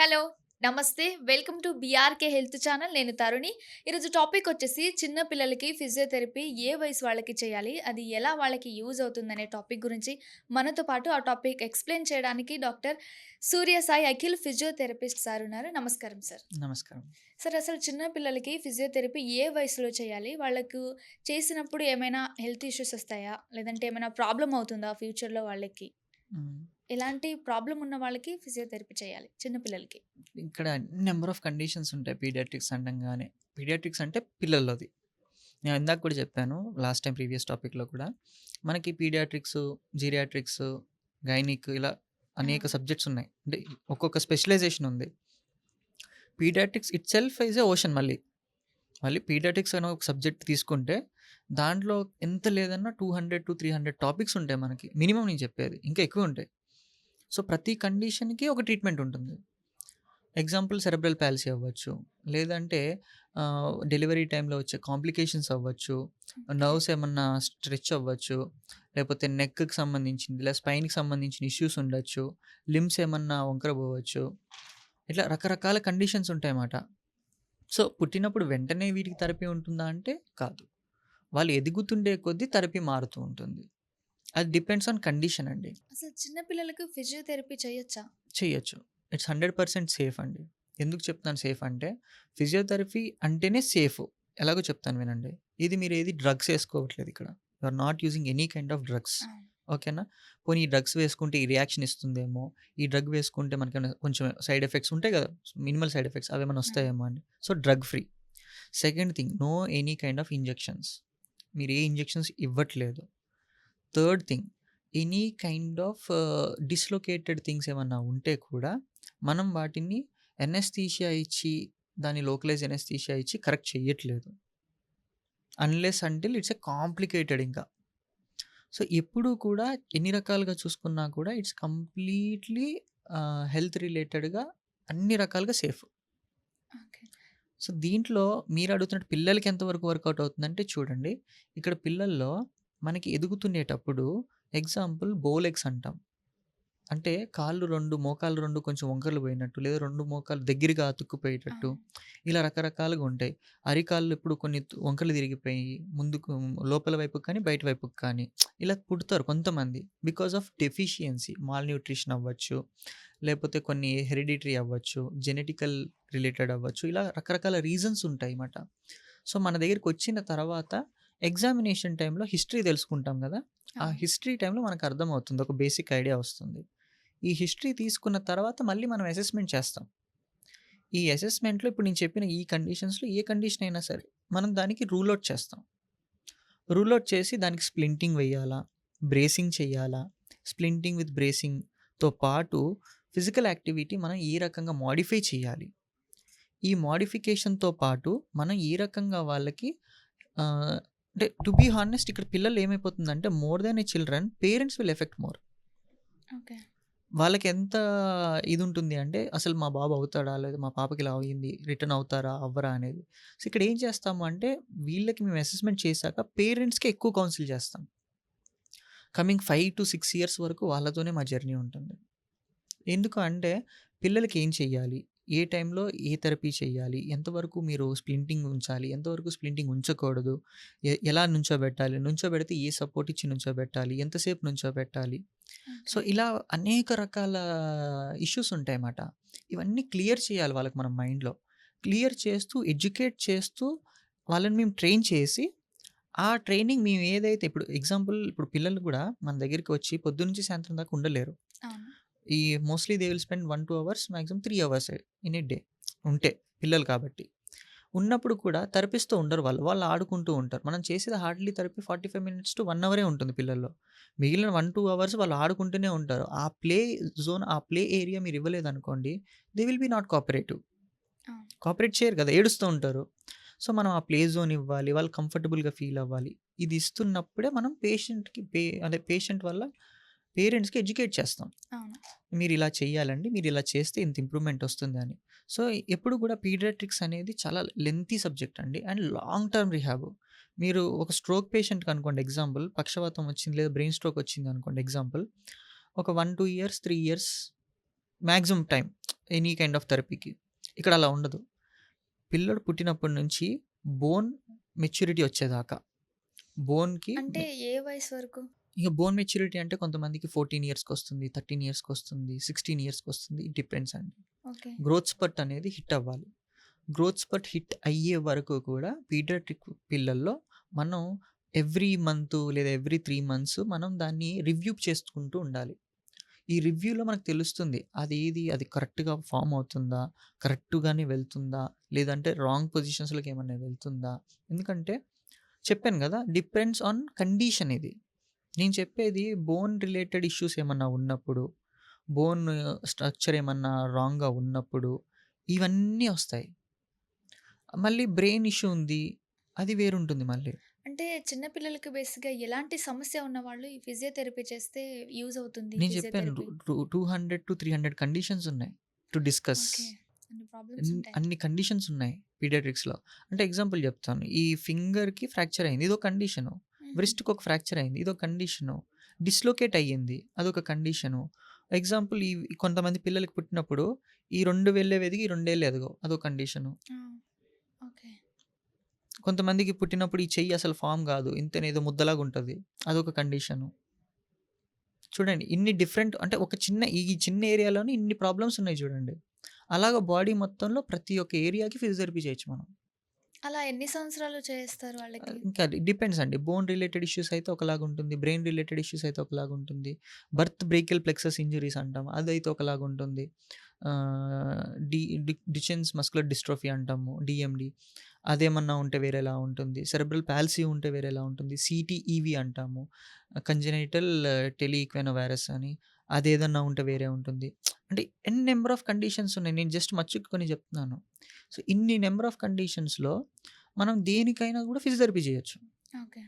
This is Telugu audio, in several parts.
హలో! నమస్తే. Welcome to BRK health channel. నేను తరుణి. ఈరోజు టాపిక్ వచ్చేసి చిన్న పిల్లలకి ఫిజియోథెరపీ ఏ వయసు వాళ్ళకి చేయాలి? అది ఎలా వాళ్ళకి యూజ్ అవుతుందనే టాపిక్ గురించి మనతో పాటు ఆ టాపిక్ ఎక్స్‌ప్లెయిన్ చేయడానికి డాక్టర్ సూర్య సాయి అఖిల్ ఫిజియోథెరపిస్ట్ సార్ ఉన్నారు. నమస్కారం సార్. నమస్కారం. సార్ అసలు చిన్న పిల్లలకి ఫిజియోథెరపీ ఏ వయసులో చేయాలి? వాళ్ళకు చేసినప్పుడు ఏమైనా హెల్త్ ఇష్యూస్ వస్తాయా? లేదంటే ఏమైనా ప్రాబ్లమ్ అవుతుందా ఫ్యూచర్‌లో వాళ్ళకి? హ్మ్. ఎలాంటి ప్రాబ్లమ్ ఉన్న వాళ్ళకి ఫిజియోథెరపీ చేయాలి చిన్న పిల్లలకి? ఇక్కడ నంబర్ ఆఫ్ కండిషన్స్ ఉంటాయి పీడియాట్రిక్స్ అనంగానే. పీడియాట్రిక్స్ అంటే పిల్లలది. నేను ఇందాక కూడా చెప్పాను లాస్ట్ టైమ్ ప్రీవియస్ టాపిక్‌లో కూడా. మనకి పీడియాట్రిక్స్, జీరియాట్రిక్స్, గైనిక్ ఇలా అనేక అవును. సబ్జెక్ట్స్ ఉన్నాయి. అంటే ఒక్కొక్క స్పెషలైజేషన్ ఉంది. Paediatrics itself is a ocean మళ్ళీ. మళ్ళీ పీడియాట్రిక్స్ అనే ఒక సబ్జెక్ట్ తీసుకుంటే దాంట్లో ఎంత లేదన్నా 200-300 టాపిక్స్ ఉంటాయి మనకి. మినిమమ్ నేను చెప్పేది. ఇంకా ఎక్కువ ఉంటాయి. సో, ప్రతి కండిషన్‌కి ఒక ట్రీట్మెంట్ ఉంటుంది. ఎగ్జాంపుల్ సెరెబ్రల్ పాల్సీ అవ్వచ్చు. లేదంటే డెలివరీ టైమ్‌లో వచ్చే కాంప్లికేషన్స్ అవ్వచ్చు. ఓకే. నర్వ్స్ ఏమన్నా స్ట్రెచ్ అవ్వచ్చు. లేకపోతే నెక్‌కి సంబంధించింది, లేదా స్పైన్‌కి సంబంధించిన ఇష్యూస్ ఉండొచ్చు. లింబ్స్ ఏమన్నా వంకర పోవచ్చు. ఇట్లా రకరకాల కండిషన్స్ ఉంటాయన్నమాట. సో, పుట్టినప్పుడు వెంటనే వీటికి థెరపీ ఉంటుందా అంటే కాదు. వాళ్ళు ఎదుగుతుండే కొద్దీ థెరపీ మారుతూ ఉంటుంది. అది డిపెండ్స్ ఆన్ కండిషన్ అండి. అసలు చిన్న పిల్లలకు ఫిజియోథెరపీ చేయొచ్చా? చేయొచ్చు. ఇట్స్ 100% సేఫ్ అండి. ఎందుకు చెప్తున్నాను సేఫ్ అంటే, ఫిజియోథెరపీ అంటేనే సేఫు. ఎలాగో చెప్తాను వినండి. ఇది మీరేది డ్రగ్స్ ఏసుకోవట్లేదు ఇక్కడ. You are not using any kind of drugs. అవును. ఓకేనా? పోనీ ఈ డ్రగ్స్ వేసుకుంటే ఈ రియాక్షన్ ఇస్తుందేమో, ఈ డ్రగ్ వేసుకుంటే మనకేమైనా కొంచెం సైడ్ ఎఫెక్ట్స్ ఉంటాయి గదా! మినిమల్ సైడ్ ఎఫెక్ట్స్ అవేమైనా అవును. వస్తాయేమో అని. So, drug free. Second thing no any kind of injections. మీరు ఏ ఇంజెక్షన్స్ ఇవ్వట్లేదు. Third thing any kind of dislocated things ఏమన్నా ఉంటే కూడా మనం వాటిని ఎనస్థీషియా ఇచ్చి, దాన్ని లోకలైజ్ ఎనస్థీషియా ఇచ్చి కరెక్ట్ చెయ్యట్లేదు. Unless until it's a complicated ఇంకా. సో, ఎప్పుడూ కూడా ఎన్ని రకాలుగా చూసుకున్నా కూడా ఇట్స్ కంప్లీట్‌లీ హెల్త్ రిలేటెడ్‌గా అన్ని రకాలుగా సేఫ్. ఓకే. సో, దీంట్లో మీరడుగుతున్నట్టు పిల్లలకి ఎంతవరకు వర్కౌట్ అవుతుందంటే చూడండి, ఇక్కడ పిల్లల్లో మనకి ఎదుగుతుండేటప్పుడు ఎగ్జాంపుల్ బో లెగ్స్ అంటాం. అంటే కాళ్ళు 2 మోకాళ్ళు 2 కొంచెం వంకర్లు పోయినట్టు, లేదా 2 మోకాళ్ళు దగ్గరగా అతుక్కుపోయేటట్టు, అవును. ఇలా రకరకాలుగా ఉంటాయి. అరికాళ్ళు ఇప్పుడు కొన్ని వంకర్లు తిరిగిపోయి ముందుకు లోపల వైపుకి కానీ, బయట వైపుకి కానీ ఇలా పుడతారు కొంతమంది. Because of deficiency mall nutrition అవ్వచ్చు, లేకపోతే కొన్ని హెరిడిటరీ అవ్వచ్చు, జెనెటికల్ రిలేటెడ్ అవ్వచ్చు. ఇలా రకరకాల రీజన్స్ ఉంటాయన్నమాట. సో, మన దగ్గరికొచ్చిన తర్వాత ఎగ్జామినేషన్ టైమ్‌లో హిస్టరీ తెలుసుకుంటాం గదా! ఆ అవును. హిస్టరీ టైమ్‌లో మనకర్థమవుతుంది. ఒక బేసిక్ ఐడియా వస్తుంది. ఈ హిస్టరీ తీసుకున్న తర్వాత మళ్ళీ మనం అసెస్‌మెంట్ చేస్తాం. ఈ అసెస్‌మెంట్‌లో ఇప్పుడు నేను చెప్పిన ఈ కండిషన్స్‌లో ఏ కండిషన్ అయినా సరే, మనం దానికి రూల్ ఔట్ చేస్తాం. రూల్ ఔట్ చేసి దానికి స్ప్లింటింగ్ వెయ్యాలా? బ్రేసింగ్ చెయ్యాలా? స్ప్లింటింగ్ విత్ బ్రేసింగ్‌తో పాటు ఫిజికల్ యాక్టివిటీ మనం ఏ రకంగా మోడిఫై చేయాలి? ఈ మోడిఫికేషన్‌తో పాటు మనం ఏ రకంగా వాళ్ళకి అంటే టు బీ హానెస్ట్ ఇక్కడ పిల్లలు ఏమైపోతుందంటే more than a children parents will effect more. Okay. వాళ్ళకెంత ఇదుంటుంది అంటే, అసలు మా బాబు అవుతాడా? లేదా మా పాపకి ఇలా అయింది. రిటర్న్ అవుతారా? అవ్వరా? అనేది. సో, ఇక్కడ ఏం చేస్తాము అంటే, వీళ్ళకి మేము అసెస్‌మెంట్ చేశాక పేరెంట్స్‌కే ఎక్కువ కౌన్సిల్ చేస్తాం. కమింగ్ 5-6 ఇయర్స్ వరకు వాళ్ళతోనే మా జర్నీ ఉంటుంది. ఎందుకు అంటే, పిల్లలకి ఏం చెయ్యాలి? ఏ టైంలో ఏ థెరపీ చేయాలి? ఎంతవరకు మీరు స్ప్లింటింగ్ ఉంచాలి? ఎంతవరకు స్ప్లింటింగ్ ఉంచకూడదు? ఎలా నుంచోబెట్టాలి? నుంచోబెడితే ఏ సపోర్ట్ ఇచ్చి నుంచోబెట్టాలి? ఎంతసేపు నుంచోబెట్టాలి? So, okay. ఇలా అనేక రకాల ఇష్యూస్ ఉంటాయన్నమాట. ఇవన్నీ క్లియర్ చేయాలి వాళ్ళకి మనం మైండ్‌లో. క్లియర్ చేస్తూ, ఎడ్యుకేట్ చేస్తూ వాళ్ళని మేము ట్రైన్ చేసి, ఆ ట్రైనింగ్ మేము ఏదైతే ఇప్పుడు ఎగ్జాంపుల్ ఇప్పుడు పిల్లలు గూడా మన దగ్గరికి వచ్చి పొద్దున్నుంచి సాయంత్రం దాకా ఉండలేరు. అవును. ఈ mostly they will spend 1, 2 hours maximum 3 అవర్సే ఇన్ ఎ డే ఉంటే పిల్లలు కాబట్టి. ఉన్నప్పుడు కూడా థెరపిస్ట్‌తో ఉండరు వాళ్ళు. వాళ్ళు ఆడుకుంటూ ఉంటారు. మనం చేసేది హార్డ్‌లీ థెరపీ 45 మినిట్స్ టు 1 అవరే ఉంటుంది పిల్లల్లో. మిగిలిన 1, 2 అవర్స్ వాళ్ళు ఆడుకుంటూనే ఉంటారు. ఆ ప్లే జోన్, ఆ ప్లే ఏరియా మీరు ఇవ్వలేదనుకోండి, they will be not cooperative. అవును. కోఆపరేట్ చేయరు కదా! ఏడుస్తూ ఉంటారు. సో, మనం ఆ ప్లే జోన్ ఇవ్వాలి. వాళ్ళు కంఫర్టబుల్‌గా ఫీల్ అవ్వాలి. ఇది ఇస్తున్నప్పుడే మనం పేషెంట్‌కి అదే పేషెంట్ వల్ల పేరెంట్స్‌కి ఎడ్యుకేట్ చేస్తాం. అవును. మీరిలా చేయాలండి. మీరిలా చేస్తే ఇంత ఇంప్రూవ్‌మెంట్ వస్తుందని. సో, ఎప్పుడు కూడా పీడియాట్రిక్స్ అనేది చాలా లెంతీ సబ్జెక్ట్ అండి. And long term rehab. మీరు ఒక స్ట్రోక్ పేషెంట్‌కి అనుకోండి ఎగ్జాంపుల్ పక్షవాతం వచ్చింది లేదా బ్రెయిన్ స్ట్రోక్ వచ్చిందనుకోండి ఎగ్జాంపుల్. ఒక 1, 2 years, 3 years maximum time. Any kind of థెరపీకి. ఇక్కడ అలా ఉండదు. పిల్లోడు పుట్టినప్పటి నుంచి బోన్ మెచ్యూరిటీ వచ్చేదాకా. బోన్‌కి అంటే ఏ వయసు వరకు? ఇక బోన్ మెచ్యూరిటీ అంటే కొంతమందికి 14 ఇయర్స్‌కొస్తుంది, 13 ఇయర్స్‌కొస్తుంది, 16 ఇయర్స్‌కొస్తుంది. ఇట్ డిపెండ్స్ అండి. ఓకే. గ్రోత్ స్పర్ట్ అనేది హిట్ అవ్వాలి. గ్రోత్ స్పర్ట్ హిట్ అయ్యే వరకు కూడా పీడియాట్రిక్ పిల్లల్లో మనం ఎవ్రీ మంత్ లేదా ఎవ్రీ 3 మంత్స్ మనం దాన్ని రివ్యూ చేసుకుంటూ ఉండాలి. ఈ రివ్యూలో మనకు తెలుస్తుంది. అది కరెక్ట్‌గా ఫార్మ్ అవుతుందా? కరెక్ట్‌గానే వెళ్తుందా? లేదంటే రాంగ్ పొజిషన్స్‌లోకి ఏమన్నా వెళ్తుందా? ఎందుకంటే చెప్పాను గదా! డిపెండ్స్ ఆన్ కండిషన్ ఇది. నేను చెప్పేది బోన్ రిలేటెడ్ ఇష్యూస్ ఏమన్నా ఉన్నప్పుడు, బోన్ స్ట్రక్చర్ ఏమన్నా రాంగ్‌గా ఉన్నప్పుడు ఇవన్నీ ఒస్తాయి. మళ్ళీ బ్రెయిన్ ఇష్యూ ఉంది. అది వేరుంటుంది మళ్ళీ. అంటే చిన్న పిల్లలకి బేసిక్‌గా ఎలాంటి సమస్య ఉన్నవాళ్ళు ఈ ఫిజియోథెరపీ చేస్తే యూజ్ అవుతుంది నేను చెప్పాను ఫిజియోథెరపీ? 200-300 కండిషన్స్ ఉన్నాయి టు డిస్కస్. ఓకే. అన్ని ప్రాబ్లమ్స్ ఉంటాయి. అన్ని కండిషన్స్ ఉన్నాయి పీడియాట్రిక్స్‌లో. అంటే ఎగ్జాంపుల్ చెప్తాను. ఈ ఫింగర్‌కి ఫ్రాక్చర్ అయింది. ఇదొక కండిషను. హుహు. వ్రిస్ట్‌కి ఒక ఫ్రాక్చర్ అయింది. ఇదొక కండిషను. డిస్‌లొకేట్ అయ్యింది. అదొక కండిషను. ఎగ్జాంపుల్ కొంతమంది పిల్లలకి పుట్టినప్పుడు ఈ 2 వేళ్ళేవి ఎదిగి, ఈ 2 ఏళ్ళు ఎదగవు. అదొక కండిషను. ఆ! ఓకే. కొంతమందికి పుట్టినప్పుడు ఈ చెయ్యి అసలు ఫార్మ్ గాదు. ఇంతేనే ఏదో ముద్దలాగా ఉంటది. అదొక కండిషను. చూడండి ఇన్ని డిఫరెంట్ అంటే ఈ చిన్న ఏరియాలోనే ఇన్ని ప్రాబ్లమ్స్ ఉన్నాయి చూడండి. అలాగా బాడీ మొత్తంలో ప్రతి ఒక్క ఏరియాకి ఫిజియోథెరపీ చేయొచ్చు మనం. అలా ఎన్ని సంవత్సరాలు చేస్తారు వాళ్ళకి? ఇంకా డిపెండ్స్ అండి. బోన్ రిలేటెడ్ ఇష్యూస్ అయితే ఒకలాగుంటుంది. బ్రెయిన్ రిలేటెడ్ ఇష్యూస్ అయితే ఒకలాగుంటుంది. బర్త్ బ్రేకియల్ ప్లెక్సస్ ఇంజ్యూరీస్ అంటాం. అదైతే ఒకలాగుంటుంది. ఆహ్, డి డి డిచెన్స్ మస్కులర్ డిస్ట్రోఫీ అంటాము. డీఎండీ. అదేమన్నా ఉంటే వేరేలా ఉంటుంది. సెరెబ్రల్ పాల్సీ ఉంటే వేరేలా ఉంటుంది. సీటీఈవీ అంటాము. కంజెనిటల్ టెలిఈక్వెనోవైరస్ అని. అదేదన్నా ఉంటే వేరే ఉంటుంది. అంటే నెంబర్ ఆఫ్ కండిషన్స్ ఉన్నాయి. నేను జస్ట్ మచ్చుకు కొన్ని చెప్తున్నాను. సో, ఇన్ని నెంబర్ ఆఫ్ కండిషన్స్‌లో మనం దేనికైనా గూడా ఫిజియోథెరపీ జేయొచ్చు. ఓకే.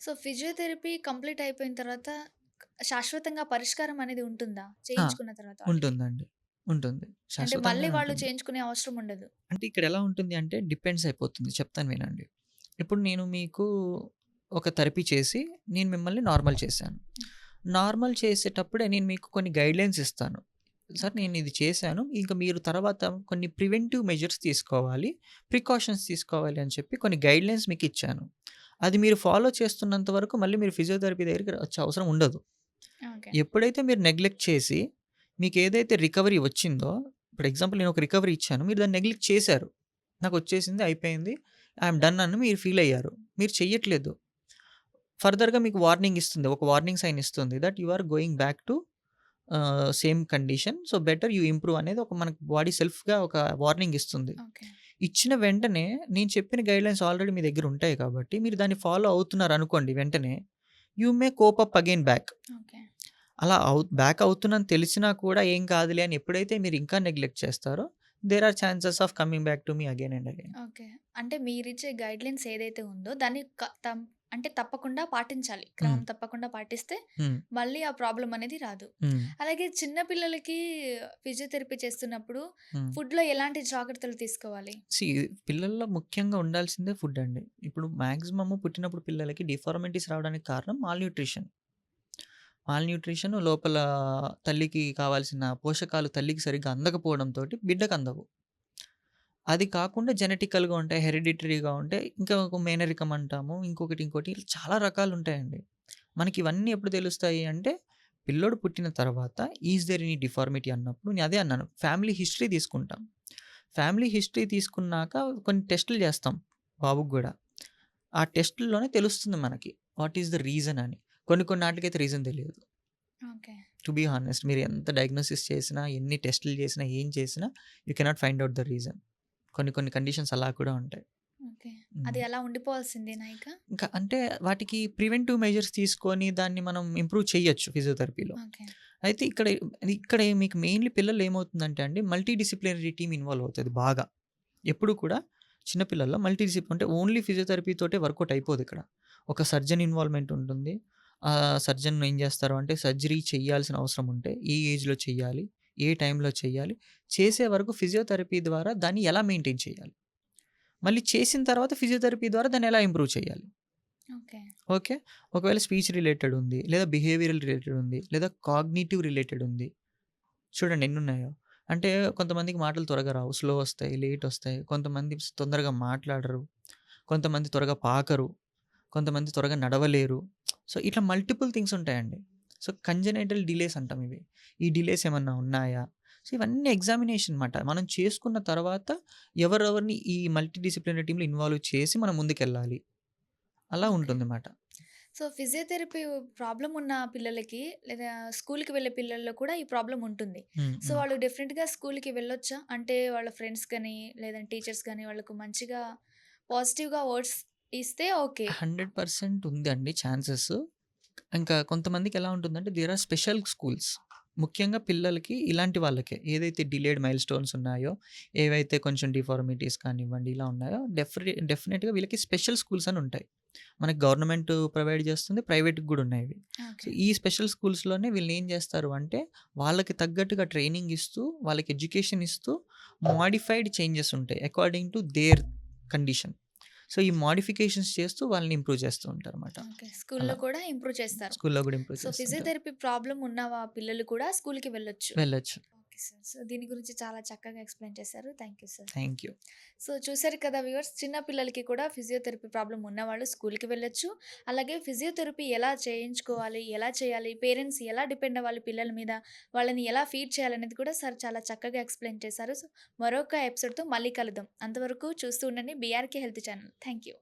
సో, ఫిజియోథెరపీ కంప్లీట్ అయిపోయిన తర్వాత శాశ్వతంగా పరిష్కారం అనేది ఉంటుందా? ఆ! చేయించుకున్న తర్వాత వాళ్ళకి? ఉంటుందండి. ఉంటుంది. అంటే మళ్ళీ శాశ్వతంగానే వాళ్ళు ఉంటుంది. చేయించుకునే అవసరం ఉండదు. అంటే ఇక్కడెలా ఉంటుంది అంటే డిపెండ్స్ అయిపోతుంది. చెప్తాను వినండి. ఇప్పుడు నేను మీకు ఒక థెరపీ చేసి నేను మిమ్మల్ని నార్మల్ చేశాను. హ్మ్. నార్మల్ చేసేటప్పుడే నేను మీకు కొన్ని గైడ్‌లైన్స్ ఇస్తాను. Sir okay. నేను ఇది చేశాను. ఇంక మీరు తర్వాత కొన్ని ప్రివెంటివ్ మెజర్స్ తీసుకోవాలి. ప్రికాషన్స్ తీసుకోవాలి అని చెప్పి కొన్ని గైడ్‌లైన్స్ మీకిచ్చాను. అది మీరు ఫాలో చేస్తున్నంత వరకు మళ్ళీ మీరు ఫిజియోథెరపీ దగ్గరికి వచ్చే అవసరం ఉండదు. ఓకే. ఎప్పుడైతే మీరు నెగ్లెక్ట్ చేసి, మీకేదైతే రికవరీ వచ్చిందో, ఇప్పుడు ఎగ్జాంపుల్ నేను ఒక రికవరీ ఇచ్చాను. మీరు దాన్ని నెగ్లెక్ట్ చేశారు. నాకొచ్చేసింది, అయిపోయింది. ఐయామ్ డన్ అని మీరు ఫీల్ అయ్యారు. మీరు చెయ్యట్లేదు. ఫర్దర్‌గా మీకు వార్నింగ్ ఇస్తుంది. ఒక వార్నింగ్ సైన్ ఇస్తుంది. That you are going back to same condition. So, better you improve అనేది మనకి బాడీ సెల్ఫ్‌గా ఒక వార్నింగ్ ఇస్తుంది. ఓకే. ఇచ్చిన వెంటనే నేను చెప్పిన గైడ్‌లైన్స్ ఆల్రెడీ మీ దగ్గర ఉంటాయి కాబట్టి, మీరు దాన్ని ఫాలో అవుతున్నారనుకోండి వెంటనే, you may cope up again back. Okay. అలా బ్యాక్ అవుతున్నానని తెలిసినా కూడా ఏం కాదులే అని ఎప్పుడైతే మీరు ఇంకా నెగ్లెక్ట్ చేస్తారో, there are chances of coming back to me again and again. Okay. అంటే మీరిచ్చే గైడ్‌లైన్స్ ఏదైతే ఉందో దాన్ని అంటే తప్పకుండా పాటించాలి. హ్మ్. క్రమం తప్పకుండా పాటిస్తే హ్మ్. మళ్ళీ ఆ ప్రాబ్లమ్ అనేది రాదు. హ్మ్. అలాగే చిన్న పిల్లలకి ఫిజియోథెరపీ చేస్తున్నప్పుడు హ్మ్. ఫుడ్‌లో ఎలాంటి జాగ్రత్తలు తీసుకోవాలి? సీ పిల్లల్లో ముఖ్యంగా ఉండాల్సిందే ఫుడ్ అండి. ఇప్పుడు మాక్సిమమ్ పుట్టినప్పుడు పిల్లలకి డిఫార్మిటీస్ రావడానికి కారణం మాల్‌న్యూట్రిషన్. మాల్‌న్యూట్రిషన్ లోపల తల్లికి కావాల్సిన పోషకాలు తల్లికి సరిగ్గా అందకపోవడంతోటి బిడ్డకు అందవు. అది కాకుండా జెనెటికల్‌గా ఉంటాయి, హెరిడిటరీగా ఉంటాయి. ఇంకా ఒక మేనరికం అంటాము. ఇంకోటి ఇలా చాలా రకాలుంటాయండి. మనకి ఇవన్నీ ఎప్పుడు తెలుస్తాయి అంటే, పిల్లోడు పుట్టిన తర్వాత ఈస్ దేర్ ఎనీ డిఫార్మిటీ అన్నప్పుడు నేను అదే అన్నాను. ఫ్యామిలీ హిస్టరీ తీసుకుంటాం. ఫ్యామిలీ హిస్టరీ తీసుకున్నాక కొన్ని టెస్టులు చేస్తాం బాబుకి గూడా. ఆ టెస్టుల్లోనే తెలుస్తుంది మనకి. వాట్ ఈస్ ద రీజన్ అని. కొన్ని ఆటిలకైతే రీజన్ తెలీదు. ఓకే. టు బీ హానెస్ట్ మీరు ఎంత డయాగ్నోసిస్ చేసినా, ఎన్ని టెస్టులు చేసినా, ఏం చేసినా you cannot find out the reason. కొన్ని కండిషన్స్ అలా కూడా ఉంటాయి. ఓకే. హ్మ్. అది అలా ఉండిపోవాల్సిందేనా ఇక? ఇంకా అంటే వాటికి ప్రివెంటివ్ మెజర్స్ తీసుకొని దాన్ని మనం ఇంప్రూవ్ చేయొచ్చు ఫిజియోథెరపీలో. ఓకే. అయితే ఇక్కడ మీకు మెయిన్‌లీ పిల్లల్లో ఏమవుతుందంటే అండి మల్టీ డిసిప్లినరీ టీమ్ ఇన్వాల్వ్ అవుతది బాగా. ఎప్పుడు కూడా చిన్న పిల్లల్లో అంటే ఓన్లీ ఫిజియోథెరపీ తోటే వర్కౌట్ అయిపోదిక్కడ. ఒక సర్జన్ ఇన్వాల్వ్‌మెంట్ ఉంటుంది. సర్జన్ ఏం చేస్తారు అంటే సర్జరీ చేయాల్సిన అవసరం ఉంటే ఏ ఏజ్‌లో చేయాలి? ఏ టైంలో చేయాలి? చేసే వరకు ఫిజియోథెరపీ ద్వారా దాన్ని ఎలా మెయింటైన్ చేయాలి? మళ్ళీ చేసిన తర్వాత ఫిజియోథెరపీ ద్వారా దాన్ని ఎలా ఇంప్రూవ్ చేయాలి? ఓకే. ఓకే. ఒకవేళ స్పీచ్ రిలేటెడ్ ఉంది. లేదా బిహేవియరల్ రిలేటెడ్ ఉంది. లేదా కాగ్నిటివ్ రిలేటెడ్ ఉంది. చూడండి ఎన్నున్నాయో. అంటే కొంతమందికి మాటలు త్వరగా రావు. స్లో ఒస్తాయి, లేట్ ఒస్తాయి. కొంతమంది తొందరగా మాట్లాడరు. కొంతమంది త్వరగా పాకరు. కొంతమంది త్వరగా నడవలేరు. సో, ఇట్లా మల్టిపుల్ థింగ్స్ ఉంటాయండి. సో, కంజనైటల్ డిలేస్ అంటాం ఇవి. ఈ డిలేస్ ఏమన్నా ఉన్నాయా? సో, ఇవన్నీ ఎగ్జామినేషన్ మాట. మనం చేసుకున్న తర్వాత ఎవరెవరిని ఈ మల్టీ డిసిప్లినరీ టీమ్‌లో ఇన్వాల్వ్ చేసి మనం ముందుకెళ్ళాలి. అలా ఓకే. ఉంటుంది మాట. సో, ఫిజియోథెరపీ ప్రాబ్లమ్ ఉన్న పిల్లలకి లేదా స్కూల్‌కి వెళ్ళే పిల్లల్లో కూడా ఈ ప్రాబ్లమ్ ఉంటుంది. హ్మ్. సో, హ్మ్. వాళ్ళు డెఫినిట్‌గా స్కూల్‌కి వెళ్ళొచ్చా? అంటే వాళ్ళ ఫ్రెండ్స్ గాని, లేదంటే టీచర్స్ గాని వాళ్ళకు మంచిగా పాజిటివ్‌గా వర్డ్స్ ఇస్తే ఓకే. 100% ఉందండి ఛాన్సెస్. ఇంకా కొంతమందికి ఎలా ఉంటుందంటే దేర్ ఆర్ స్పెషల్ స్కూల్స్. ముఖ్యంగా పిల్లలకి ఇలాంటి వాళ్ళకే ఏదైతే డిలేడ్ మైల్‌స్టోన్స్ ఉన్నాయో, ఏవైతే కొంచెం డిఫార్మిటీస్ కానివ్వండి ఇలా ఉన్నాయో డెఫినిట్‌గా వీళ్ళకి స్పెషల్ స్కూల్స్ అని ఉంటాయి. మనకి గవర్నమెంట్ ప్రొవైడ్ చేస్తుంది. ప్రైవేట్‌కి గూడా ఉన్నాయి ఇవి. So, okay. ఈ స్పెషల్ స్కూల్స్‌లోనే వీళ్ళు ఏం చేస్తారు అంటే వాళ్ళకి తగ్గట్టుగా ట్రైనింగ్ ఇస్తూ, వాళ్ళకి ఎడ్యుకేషన్ ఇస్తూ మోడిఫైడ్ చేంజెస్ ఉంటాయి. According to their condition. So, ఈ మోడిఫికేషన్స్ చేస్తూ వాళ్ళని ఇంప్రూవ్ చేస్తూ ఉంటారన్నమాట. ఓకే. స్కూల్‌లో అలా. కూడా ఇంప్రూవ్ చేస్తారు. స్కూల్‌లో గూడా ఇంప్రూవ్ సో, చేస్తుంటారు. ఫిజియోథెరపీ ప్రాబ్లమ్ ఉన్న పిల్లలు కూడా స్కూల్‌కి వెళ్ళొచ్చు. వెళ్ళొచ్చు. Okay sir. సో, దీని గురించి చాలా చక్కగా ఎక్స్‌ప్లెయిన్ చేశారు. Thank you sir. Thank you. So, చూసారు కదా వ్యూవర్స్, చిన్న పిల్లలకి కూడా ఫిజియోథెరపీ ప్రాబ్లమ్ ఉన్నవాళ్ళు స్కూల్‌కి వెళ్ళొచ్చు. అలాగే ఫిజియోథెరపీ ఎలా చేయించుకోవాలి, ఎలా చేయాలి, పేరెంట్స్ ఎలా డిపెండ్ అవ్వాలి పిల్లల మీద, వాళ్ళని ఎలా ఫీడ్ చేయాలనేది కూడా సార్ చాలా చక్కగా ఎక్స్‌ప్లెయిన్ చేశారు. సో, మరొక ఎపిసోడ్‌తో మళ్ళీ కలుద్దాం. అంతవరకు చూస్తూ ఉండండి BRK health channel. Thank you.